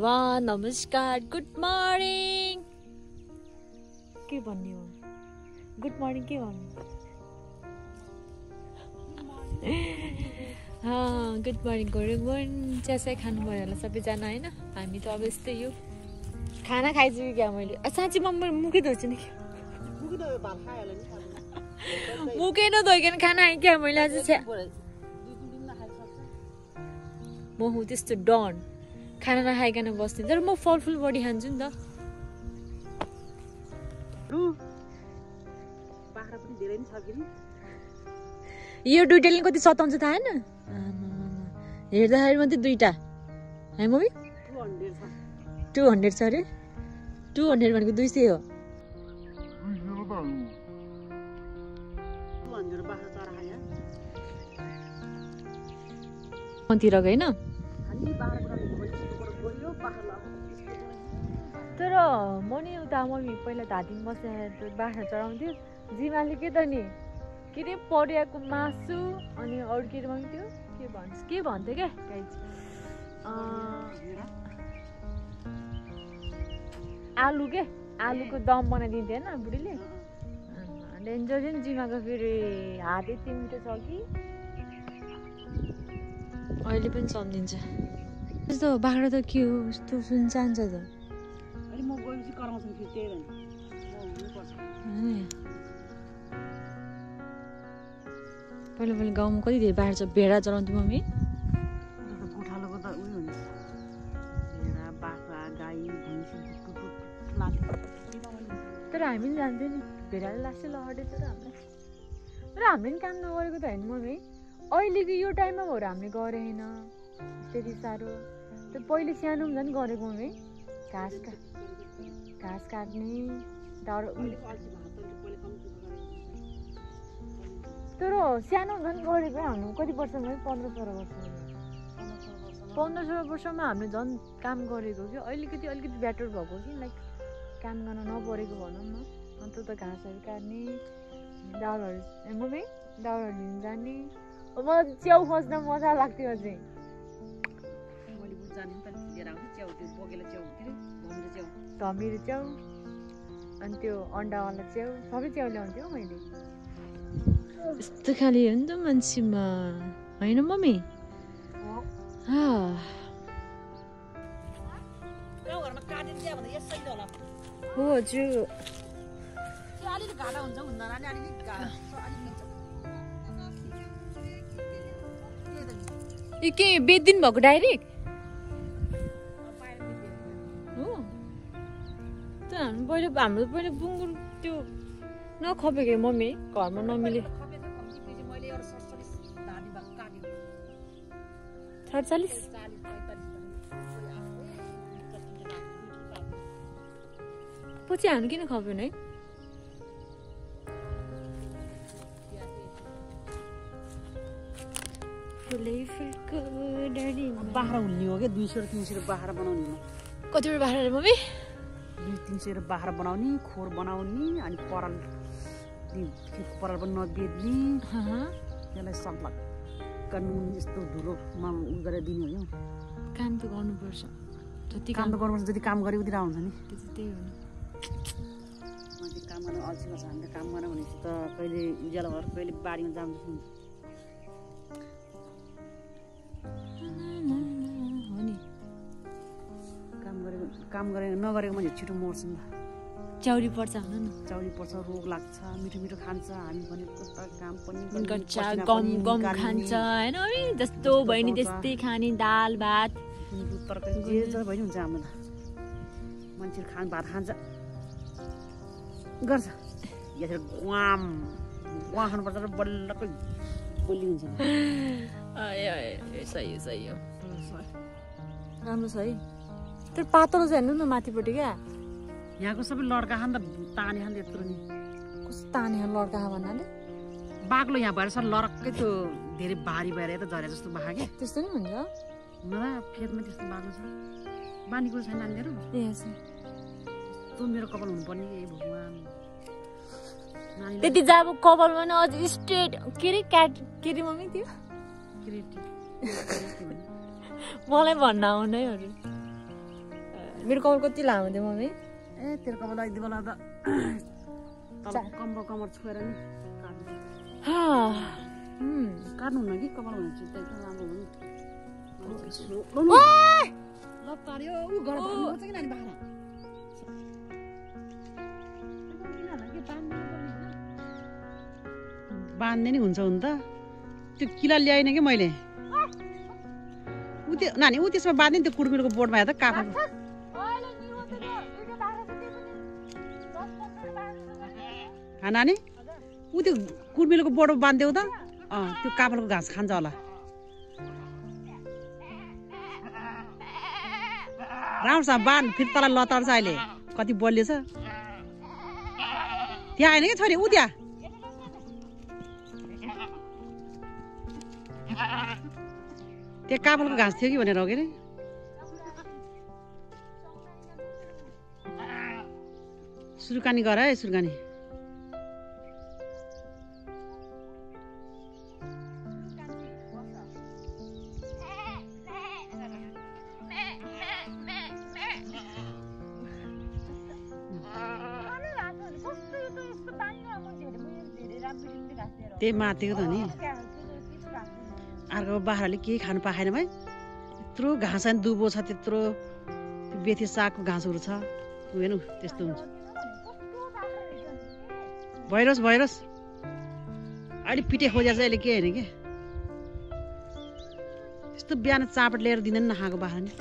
everyone, नमस्कार, good morning. के भन्ने हो? गुड मर्निङ के भन्नु? गुड मर्निङ गऱ्यो। चियासाई खानुभयो होला सबैजना होइन? हामी त अब यस्तै हो। खाना खाइसक्यो क्या मैले। साँच्ची म मुखै धोछु नि। मुखै नधोइकन खाना आएँ क्या मैले आज। म हो त्यस्तो डन, खाना नखाइकन बस्ने। तर म फलफुल बढी खान्छु नि त। यो दुइटाले कति सताउँछ थाहा होइन? हेर्दाखेरि मात्रै दुइटा है मम्मी? 200 छ अरे। 200 भनेको 200 हो। मतिर गएन तर म नि उता मम्मी पहिला धादिङ बसेर बाख्रा चराउँथ्यो। जिमाले के त नि के अरे परियाको मासु अनि अरू के मम्मी त्यो के भन्थ्यो क्या गाइज, आलु के आलुको दम बनाइदिन्थ्यो होइन बुढीले। डेन्जर नि जिमाको फेरि हात यति मिठो छ कि अहिले पनि सम्झिन्छ। यस्तो बाख्रा त के हो यस्तो सुनसान छ त। म गएपछि कराउँछु फेरि त्यही भन्छ पहिला पहिला गाउँमा कति धेरै बाख्रा छ। भेडा चलाउँथ्यो मम्मी। गोठालोको त उयो हुन्छ, भेडा बाख्रा गाई भैँसी तर हामी पनि जान्थ्यो नि। भेडाले लास्टै लहटे तर हामीले पनि काम नगरेको त होइन मम्मी। अहिलेको यो टाइममा भएर हामीले गरेन त्यति साह्रो। त्यो पहिले सानोमा झन् गरेको मम्मी। घाँस काट्ने तर सानो झन् गरेको हामी। कति वर्षमा 15-16 वर्ष 15-16 वर्षमा हामीले झन् काम गरेको कि। अलिकति बेटर भएको कि लाइक काम गर्न नपरेको भनौँ न। अन्त त घाँसहरू काट्ने दाउराहरू मम्मी दाउराहरू लिनु जाने। अब च्याउ खोज्न मजा लाग्थ्यो अझै। धमिरो च्याउ अनि त्यो अन्डावाला च्याउ सबै च्याउ ल्याउँथ्यो मैले। यस्तो खाले हो नि त मान्छेमा होइन मम्मी? हो हजुर। यो के बेच्दिनु भएको डाइरेक्ट हो? त हाम्रो पहिला बुङ्गुर त्यो नखपेको मम्मी घरमा नमिले 47 पछि हामी किन खप्यौँ है? बाख्रा हुल्ने हो क्या। 200-300 बाख्रा बनाउने हो। कतिवटा बाख्रा रे मम्मी? 200-300 बाख्रा बनाउने, खोर बनाउने अनि पराल पनि नबेच्ने। त्यसलाई सब्लक्क नुन यस्तो धुलोमा उ गरेर दिने हो। काम त गर्नुपर्छ। जति काम गरे उति राम्रो हुन्छ नि। त्यही हो नि। मान्छे काम गर्न अल्छी छ। हामीले काम गर्न भनेपछि त कहिले उज्यालो भएर कहिले बारीमा जानु जस्तो हुन्छ। नगरेको मान्छे छिटो मर्छ नि त। च्याउरी पर्छ हुन न। च्याउरी पर्छ, रोग लाग्छ, मिठो खान्छ। हामी भनेको त काम पनि गर्छ, गम खान्छ होइन? जस्तो भयो नि त्यस्तै खाने, दाल भात तरकारी जे भयो नि हुन्छ। हाम्रो त मान्छेहरू भात खान्छ गर्छ। यसरी गुवा खानुपर्छ र बल्लकै बोली हुन्छ। सही हो राम्रो छ है। तर पातलो चाहिँ हेर्नु न माथिपट्टि क्या। यहाँको सबै लड्का खान त ताने खान यत्रो नि। कस्तो ताने खान लड्का खा भन्नाले? बाक्लो यहाँ भएर सर लडक्कै त्यो धेरै भारी भएर यता झरे जस्तो बाखा क्या। त्यस्तो नि हुन्छ न फेदमा त्यस्तो बाक्लो छ। बानीको छैन नानीहरू। तँ मेरो कपाल हुनुपर्ने कि भगवान्। त्यति जाब कपालमा न अझ स्ट्रेट के अरे क्याट के अरे मम्मी त्यो मलाई भन्न आउनै हो। मेरो कपाल कति लामो थियो मम्मी ए तेरो कपाल यति बेला त कमर छोएर नि काट्नु हुन्न कि कपाल हुने चिज त एकदम राम्रो हो नि ल पार्यो उ घर बाँध्नु कि नानी बाख्रा बाँध्ने नि हुन्छ हुन त त्यो किला ल्याइन कि मैले उ त्यो नानी उ त्यसमा बाँध्ने नि त्यो कुर्मिलको बोर्डमा हेर्दा काफल नानी उ त्यो कुर्मिलको बोर्डमा बाँधिदेऊ त त्यो काफलको घाँस खान्छ होला राम्रोसँग बाँध फेरि तल लतार्छ अहिले कति बलियो छ त्यहाँ आएन कि छोरी उ त्यहाँ त्यो काफलको घाँस थियो कि भनेर हो कि अरे सुर्कानी गर है सुर्कानी त्यही मातेको त नि अर्को बाख्राले केही खानु पाएन भाइ यत्रो घाँस अनि दुबो छ त्यत्रो बेथी सागको घाँसहरू छ हेर्नु त्यस्तो हुन्छ भइरोस् अहिले पिटे खोजेर चाहिँ अहिले के होइन कि त्यस्तो बिहान चापट लिएर दिँदैन नखाएको बाख्रा नि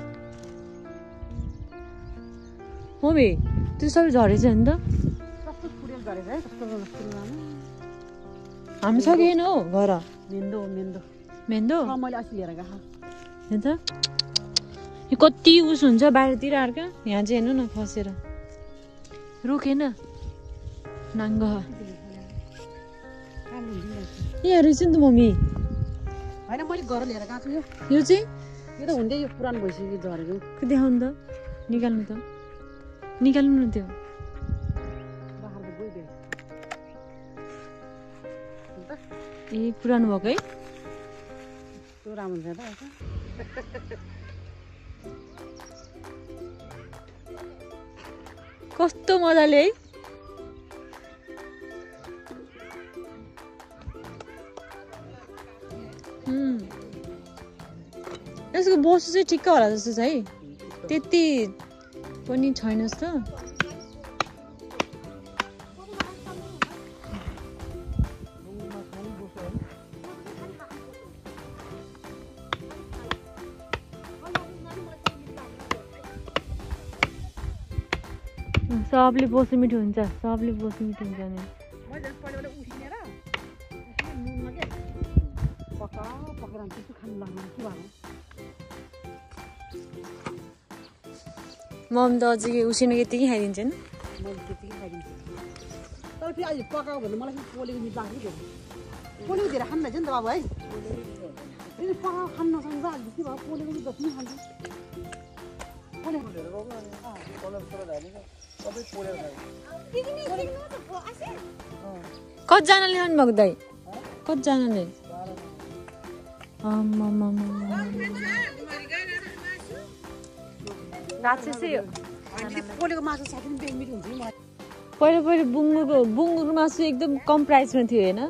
मम्मी त्यो सबै झरेछ नि त कस्तो फुरेल झरेछ है कस्तो हामी सकेन हौ घर मेन्दो मैले अस्ति लिएर गएको हेर्छ यो कति उस हुन्छ बाहिरतिर अर्का यहाँ चाहिँ हेर्नु न खसेर रुखेन नाङ्ग यहाँ रहेछ नि त मम्मी होइन मैले घर लिएर गएको छु यो चाहिँ यो त हुँदै यो पुरानो भइसक्यो झरेको देखाउनु त निकाल्नु न त्यो ए पुरानो भएको है त्यो राम्रो छ त कस्तो मजाले है यसको बस्नु चाहिँ ठिक्क होला जस्तो छ है त्यति पनि छैनस् त सबले बस्नु मिठो हुन्छ नि मम त अझै उसिनो यतिकै खाइदिन्छ नि तर फेरि अहिले पकाएको भन्दा मलाई पोलेको मिठो लाग्छ कि पोलेको धेरै खानु रहेछ नि त बाबु है पकाएको खानु नसक्नु जस्तै भयो पोलेको चाहिँ जति खान्छ कतिजनाले खानुभएको दाइ कतिजनाले पोलेको मासु साथै पनि मिठो हुन्छ नि पहिला बुङ्गुरको मासु एकदम कम प्राइसमा थियो होइन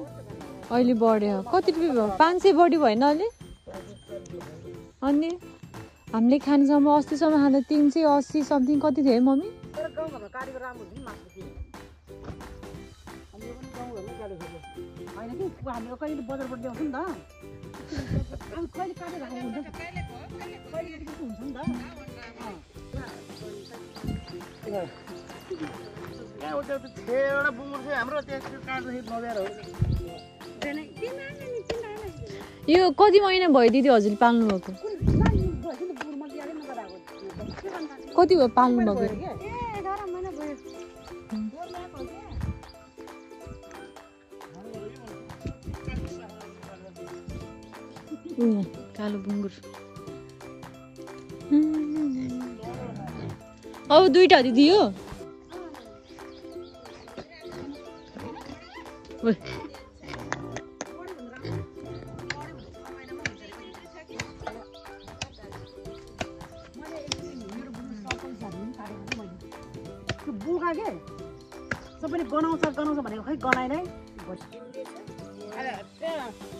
अहिले बढ्यो कति रुपियाँ भयो 500 बढी भएन अहिले अनि हामीले खानेसम्म अस्तिसम्म खाँदा 380 समथिङ कति थियो है मम्मी बजारबाट ल्याउँछ नि त कहिले काटेर राखेको हुन्छ नि त यो कति महिना भयो दिदी हजुरले पाल्नु भएको कति भयो पाल्नु भएको कालो बुङ्गुर अब दुईटा दिदी यो पनि गनाउँछ भनेको खै गनाएन है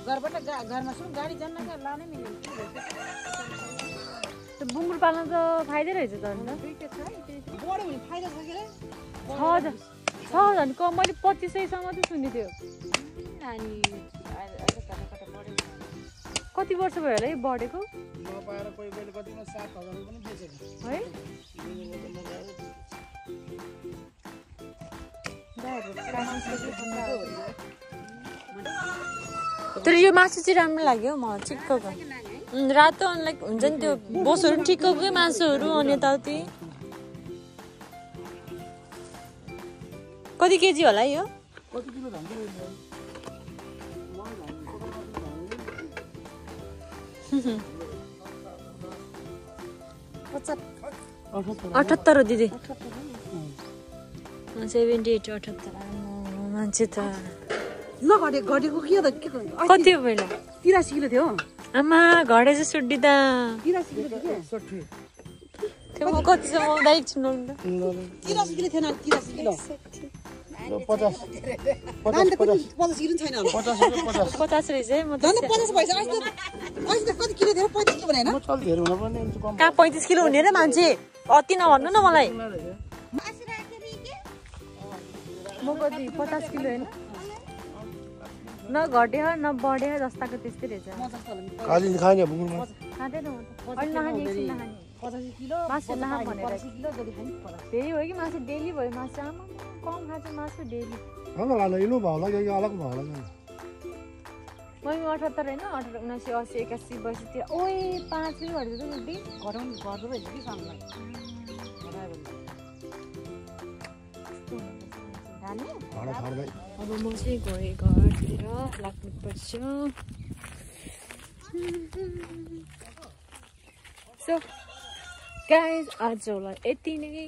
घरबाट घरमा सुन गाडी जान्न क्या लानै मिल्यो त्यो बुङ्गुर पाल्न त फाइदै रहेछ त अन्त बढ्यो भने फाइदा छ के 6,000 कम मैले 2500सम्म त सुनेको थियो अनि कति वर्ष भयो होला है बढेको नपाएर कोही कोहीले कतिमा 7,000 पनि बेचेको है तर यो मासु चाहिँ राम्रो लाग्यो मलाई ठिक्कको रातो लाइक हुन्छ नि त्यो बोसहरू पनि ठिक्ककै मासुहरू अनि यताउति कति केजी होला यो कति किलो धान 78 हो दिदी 78 78 मान्छे त घटेको के त कति हो पहिला 83 किलो थियो आमा घडे चाहिँ सुड्डी त 83 किलो थियो 60 त्यो म कति छ म डाइरेक्ट सुन्नु त 83 किलो थिएन 83 किलो 50 किलो छैन 50 रहेछ है म त 50 भइसक्यो अहिले त कति किलो थियो 35 किलो भने हैन म चल धेरै हुन पनि कम कहाँ 35 किलो हुने र मान्छे अति नभन्नु न मलाई म कति 50 किलो होइन न घट्यो न बढ्यो जस्ताको त्यस्तै रहेछ काली खाने बुङ्गुरमा खाँदैन म त अहिले नखाने एकछिन नखाने 85 किलो मासु नखाम भनेर 85 किलो जति खाने फेरि हो कि मासु डेली भयो मासु आमा कम खान्छ मासु डेली खान लानु इलो भयो होला कि अलग भयो होला मैले 78 होइन 1980 81 82 ओए 5 पनि घट्यो त रुटी घटाउनु गर्दो रहेछ कि सामलाई भाडा फाड्दै अब म चाहिँ गएँ घरतिर लाग्नुपर्छ सो गाइज आजलाई यति नै